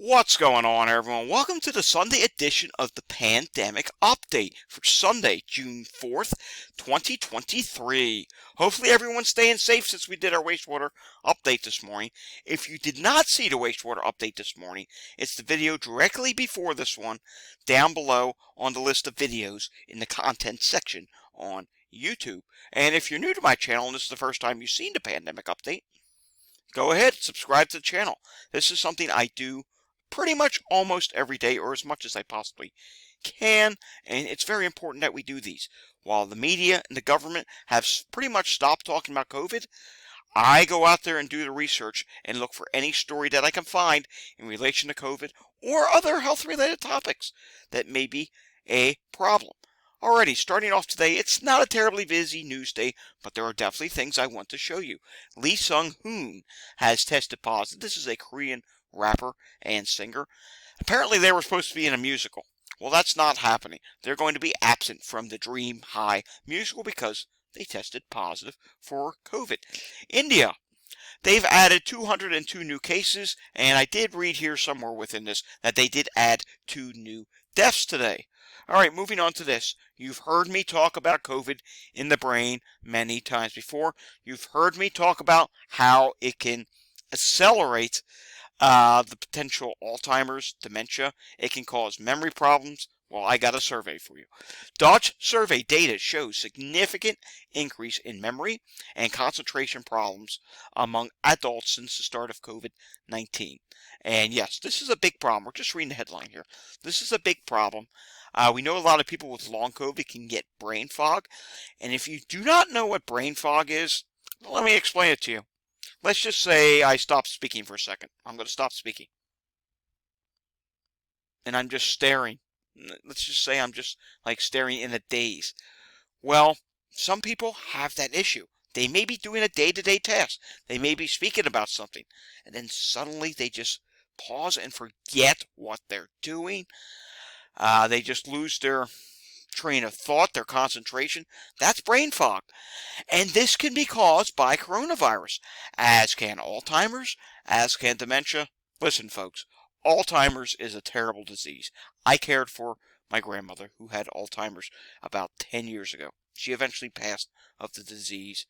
What's going on, everyone? Welcome to the Sunday edition of the Pandemic Update for Sunday, June 4th, 2023. Hopefully everyone's staying safe since we did our wastewater update this morning. If you did not see the wastewater update this morning, it's the video directly before this one, down below on the list of videos in the content section on YouTube. And if you're new to my channel and this is the first time you've seen the Pandemic Update, go ahead, subscribe to the channel. This is something I do pretty much almost every day, or as much as I possibly can, and it's very important that we do these. While the media and the government have pretty much stopped talking about COVID, I go out there and do the research and look for any story that I can find in relation to COVID or other health-related topics that may be a problem. Alrighty, starting off today, it's not a terribly busy news day, but there are definitely things I want to show you. Lee Sung-hoon has tested positive. This is a Korean rapper and singer. Apparently they were supposed to be in a musical. Well, that's not happening. They're going to be absent from the Dream High musical because they tested positive for COVID. India. They've added 202 new cases, and I did read here somewhere within this that they did add 2 new deaths today. Alright, moving on to this. You've heard me talk about COVID in the brain many times before. You've heard me talk about how it can accelerate the potential Alzheimer's, dementia. It can cause memory problems. Well, I got a survey for you. Dutch survey data shows significant increase in memory and concentration problems among adults since the start of COVID-19. And yes, this is a big problem. We're just reading the headline here. This is a big problem. We know a lot of people with long COVID can get brain fog. And if you do not know what brain fog is, let me explain it to you. Let's just say I stop speaking for a second. I'm going to stop speaking. And I'm just staring. Let's just say I'm just like staring in a daze. Well, some people have that issue. They may be doing a day-to-day task. They may be speaking about something. And then suddenly they just pause and forget what they're doing. They just lose their train of thought, their concentration. That's brain fog. And this can be caused by coronavirus, as can Alzheimer's, as can dementia. Listen, folks, Alzheimer's is a terrible disease. I cared for my grandmother who had Alzheimer's about 10 years ago. She eventually passed of the disease.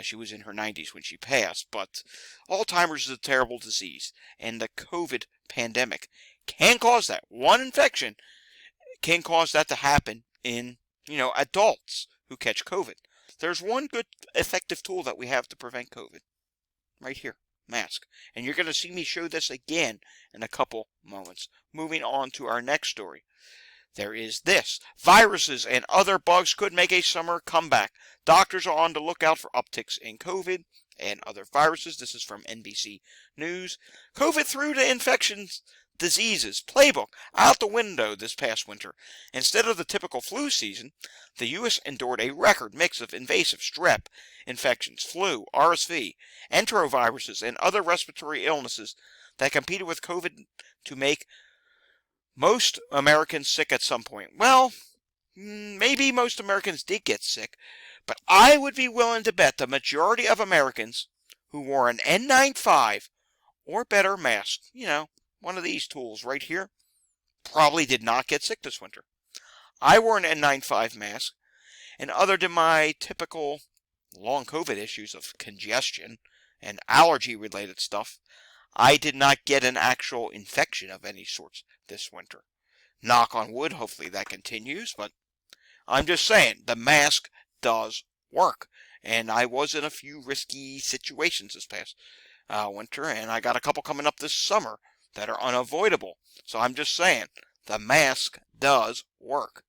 She was in her 90s when she passed, but Alzheimer's is a terrible disease, and the COVID pandemic can cause that. One infection can cause that to happen in, adults who catch COVID. There's one good effective tool that we have to prevent COVID. Right here, mask. And you're going to see me show this again in a couple moments. Moving on to our next story. There is this. Viruses and other bugs could make a summer comeback. Doctors are on the lookout for upticks in COVID and other viruses. This is from NBC News. COVID threw the infections diseases playbook out the window this past winter. Instead of the typical flu season, the U.S. endured a record mix of invasive strep infections, flu, RSV, enteroviruses, and other respiratory illnesses that competed with COVID to make most Americans sick at some point. Well, maybe most Americans did get sick, but I would be willing to bet the majority of Americans who wore an N95 or better mask, one of these tools right here, probably did not get sick this winter. I wore an N95 mask, and other than my typical long COVID issues of congestion and allergy-related stuff, I did not get an actual infection of any sorts this winter. Knock on wood, hopefully that continues, but I'm just saying, the mask does work. And I was in a few risky situations this past winter, and I got a couple coming up this summer that are unavoidable. So I'm just saying, the mask does work.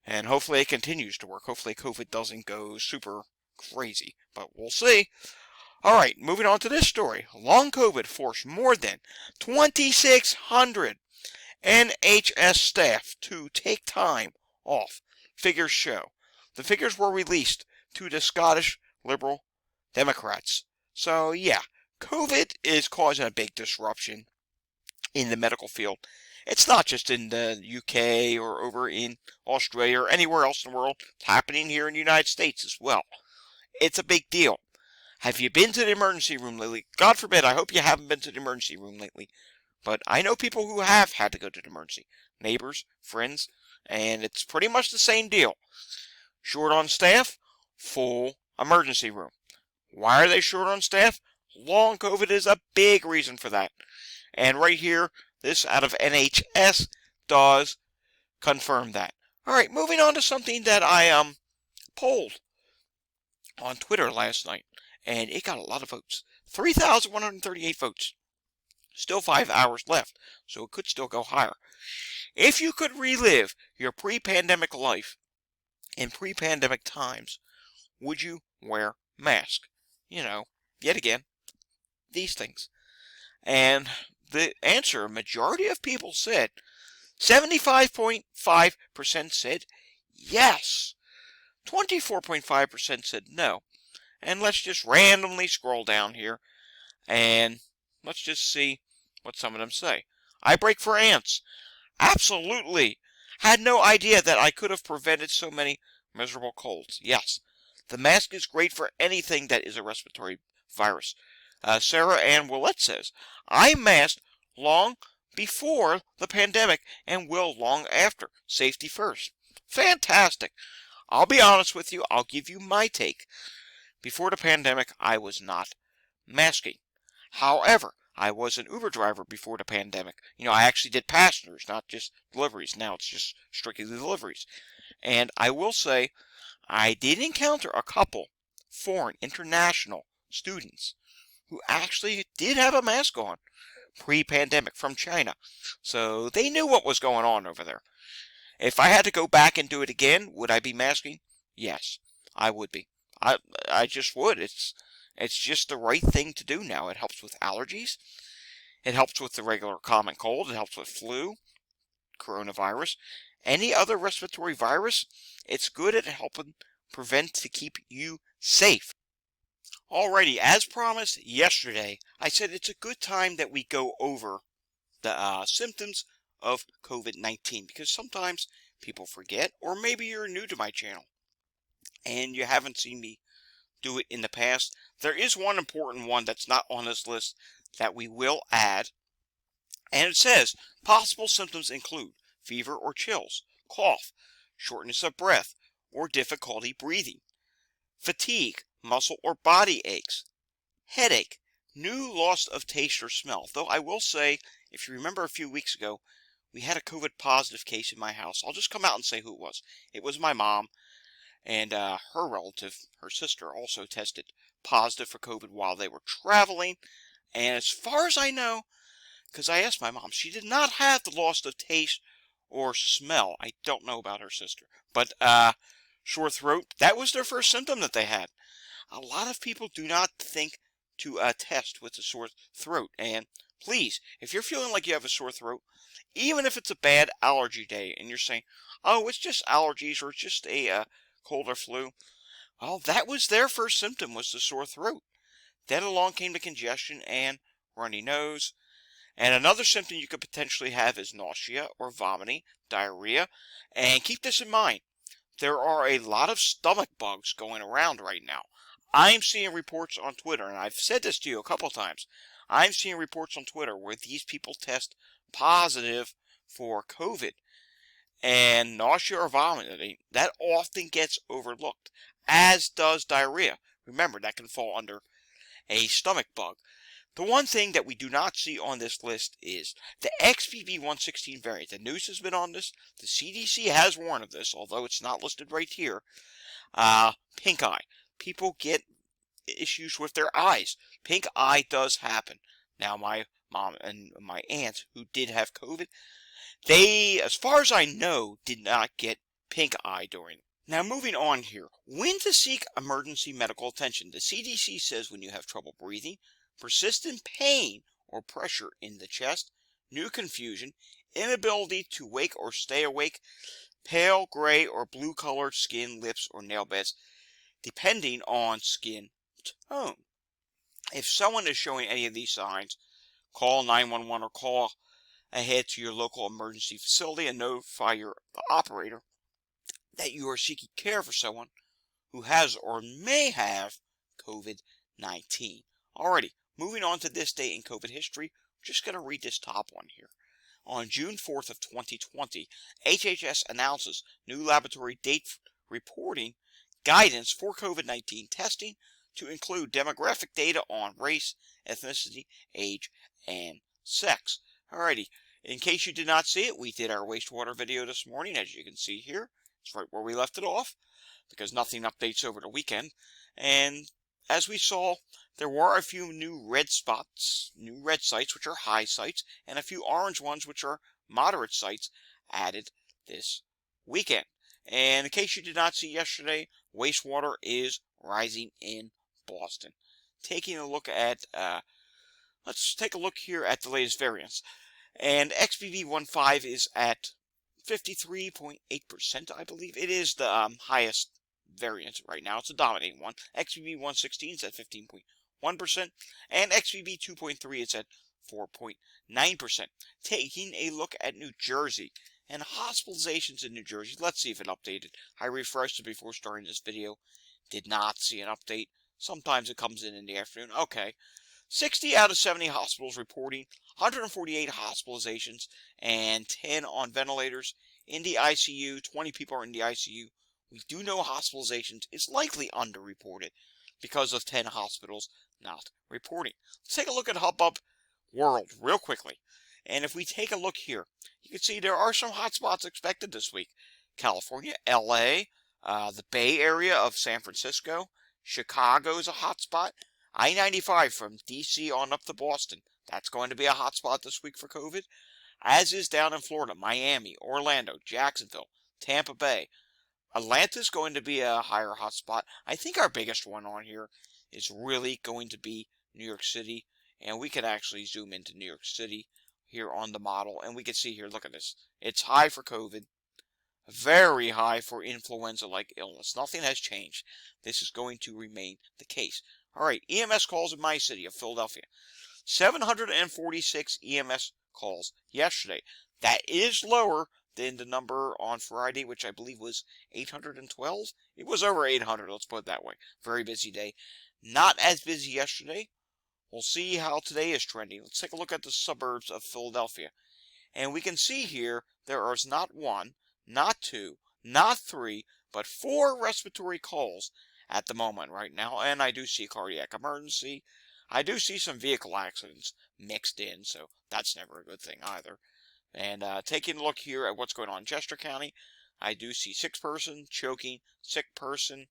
And hopefully it continues to work. Hopefully COVID doesn't go super crazy, but we'll see. Alright, moving on to this story. Long COVID forced more than 2,600 NHS staff to take time off, figures show. The figures were released to the Scottish Liberal Democrats. So yeah, COVID is causing a big disruption in the medical field. It's not just in the UK or over in Australia or anywhere else in the world. It's happening here in the United States as well. It's a big deal. Have you been to the emergency room lately? God forbid, I hope you haven't been to the emergency room lately But I know people who have had to go to the emergency. Neighbors, friends, and it's pretty much the same deal. Short on staff, full emergency room. Why are they short on staff? Long COVID is a big reason for that. And right here, this out of NHS does confirm that. All right, moving on to something that I polled on Twitter last night, and it got a lot of votes. 3,138 votes. Still 5 hours left, so it could still go higher. If you could relive your pre-pandemic life in pre-pandemic times, would you wear mask? You know, yet again, these things. And the answer, a majority of people said, 75.5% said yes. 24.5% said no. And let's just randomly scroll down here and let's just see what some of them say. I break for ants. Absolutely. Had no idea that I could have prevented so many miserable colds. Yes. The mask is great for anything that is a respiratory virus. Sarah Ann Willett says, I masked long before the pandemic and will long after. Safety first. Fantastic. I'll be honest with you. I'll give you my take. Before the pandemic, I was not masking. However, I was an Uber driver before the pandemic. I actually did passengers, not just deliveries. Now it's just strictly deliveries. And I will say, I did encounter a couple foreign international students who actually did have a mask on pre-pandemic from China. So they knew what was going on over there. If I had to go back and do it again, would I be masking? Yes, I would be. I just would. It's just the right thing to do now. It helps with allergies. It helps with the regular common cold. It helps with flu, coronavirus, any other respiratory virus. It's good at helping prevent to keep you safe. Alrighty, as promised yesterday, I said it's a good time that we go over the symptoms of COVID-19 because sometimes people forget, or maybe you're new to my channel and you haven't seen me do it in the past. There is one important one that's not on this list that we will add, and it says possible symptoms include fever or chills, cough, shortness of breath, or difficulty breathing, fatigue, muscle or body aches, headache, new loss of taste or smell. Though I will say, if you remember a few weeks ago, we had a COVID positive case in my house. I'll just come out and say who it was. It was my mom, and her relative, her sister, also tested positive for COVID while they were traveling. And as far as I know, because I asked my mom, she did not have the loss of taste or smell. I don't know about her sister. But sore throat, that was their first symptom that they had. A lot of people do not think to test with a sore throat. And please, if you're feeling like you have a sore throat, even if it's a bad allergy day and you're saying, oh, it's just allergies or it's just a cold or flu, well, that was their first symptom, was the sore throat. Then along came the congestion and runny nose. And another symptom you could potentially have is nausea or vomiting, diarrhea. And keep this in mind, there are a lot of stomach bugs going around right now. I'm seeing reports on Twitter, and I've said this to you a couple of times. I'm seeing reports on Twitter where these people test positive for COVID. And nausea or vomiting, that often gets overlooked, as does diarrhea. Remember, that can fall under a stomach bug. The one thing that we do not see on this list is the XBB.1.16 variant. The news has been on this. The CDC has warned of this, although it's not listed right here. Pink eye. People get issues with their eyes. Pink eye does happen. Now, my mom and my aunt, who did have COVID, they, as far as I know, did not get pink eye during it. Now, moving on here. When to seek emergency medical attention. The CDC says when you have trouble breathing, persistent pain or pressure in the chest, new confusion, inability to wake or stay awake, pale, gray, or blue-colored skin, lips, or nail beds, depending on skin tone. If someone is showing any of these signs, call 911 or call ahead to your local emergency facility and notify the operator that you are seeking care for someone who has or may have COVID-19. Alrighty, moving on to this day in COVID history, Just going to read this top one here. On June 4th of 2020, HHS announces new laboratory date reporting guidance for COVID-19 testing to include demographic data on race, ethnicity, age, and sex. Alrighty, in case you did not see it, we did our wastewater video this morning, as you can see here. It's right where we left it off, because nothing updates over the weekend. And as we saw, there were a few new red spots, new red sites, which are high sites, and a few orange ones, which are moderate sites, added this weekend. And in case you did not see yesterday, wastewater is rising in Boston. Taking a look at, let's take a look here at the latest variants. And XBB.1.5 is at 53.8%, I believe. It is the highest variant right now. It's a dominating one. XBB.1.16 is at 15.1%, and XBB.2.3 is at 4.9%. Taking a look at New Jersey and hospitalizations in New Jersey. Let's see if it updated. I refreshed it before starting this video. Did not see an update. Sometimes it comes in the afternoon. Okay. 60 out of 70 hospitals reporting 148 hospitalizations and 10 on ventilators. In the ICU, 20 people are in the ICU. We do know hospitalizations is likely underreported because of 10 hospitals not reporting. Let's take a look at Hubbub World real quickly. And if we take a look here, you can see there are some hotspots expected this week. California, LA, the Bay Area of San Francisco, Chicago is a hotspot. I-95 from DC on up to Boston. That's going to be a hotspot this week for COVID. As is down in Florida, Miami, Orlando, Jacksonville, Tampa Bay. Atlanta's going to be a higher hotspot. I think our biggest one on here is really going to be New York City. And we can actually zoom into New York City here on the model. And we can see here, look at this. It's high for COVID. Very high for influenza-like illness. Nothing has changed. This is going to remain the case. All right, EMS calls in my city of Philadelphia. 746 EMS calls yesterday. That is lower than the number on Friday, which I believe was 812. It was over 800, let's put it that way. Very busy day. Not as busy yesterday. We'll see how today is trending. Let's take a look at the suburbs of Philadelphia. And we can see here there is not one, not two, not three, but 4 respiratory calls at the moment right now. And I do see cardiac emergency. I do see some vehicle accidents mixed in, so that's never a good thing either. And taking a look here at what's going on in Chester County, I do see 6 person choking, sick person,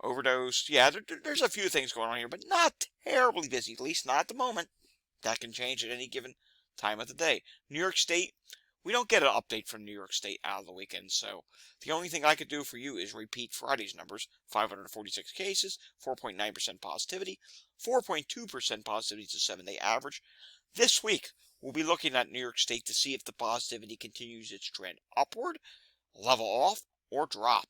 overdose. Yeah, there's a few things going on here, but not terribly busy, at least not at the moment. That can change at any given time of the day. New York State, we don't get an update from New York State out of the weekend, so the only thing I could do for you is repeat Friday's numbers. 546 cases, 4.9% positivity, 4.2% positivity to 7-day average. This week, we'll be looking at New York State to see if the positivity continues its trend upward, level off, or drop.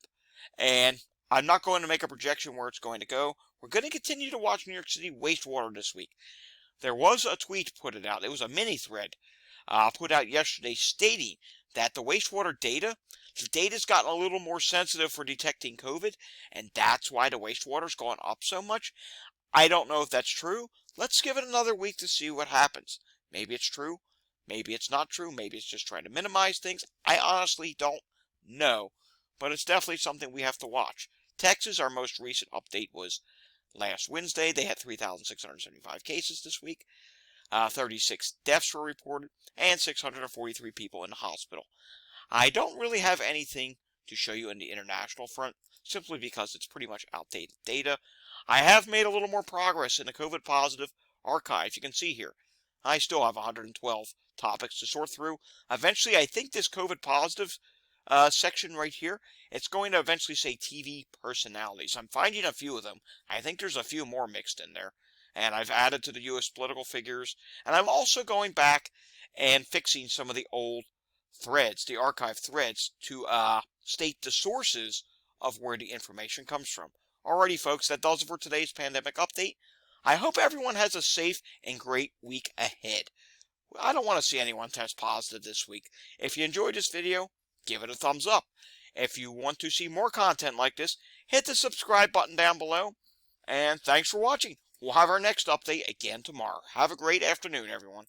And I'm not going to make a projection where it's going to go. We're going to continue to watch New York City wastewater this week. There was a tweet put it out. It was a mini thread put out yesterday stating that the wastewater data, the data's gotten a little more sensitive for detecting COVID, and that's why the wastewater's gone up so much. I don't know if that's true. Let's give it another week to see what happens. Maybe it's true. Maybe it's not true. Maybe it's just trying to minimize things. I honestly don't know, but it's definitely something we have to watch. Texas, our most recent update was last Wednesday. They had 3,675 cases this week. 36 deaths were reported, and 643 people in the hospital. I don't really have anything to show you in the international front, simply because it's pretty much outdated data. I have made a little more progress in the COVID positive archive. You can see here, I still have 112 topics to sort through. Eventually, I think this COVID positive section right here, it's going to eventually say TV personalities. I'm finding a few of them. I think there's a few more mixed in there. And I've added to the U.S. political figures. And I'm also going back and fixing some of the old threads, the archive threads, to state the sources of where the information comes from. Alrighty, folks, that does it for today's pandemic update. I hope everyone has a safe and great week ahead. I don't want to see anyone test positive this week. If you enjoyed this video, give it a thumbs up. If you want to see more content like this, hit the subscribe button down below. And thanks for watching. We'll have our next update again tomorrow. Have a great afternoon, everyone.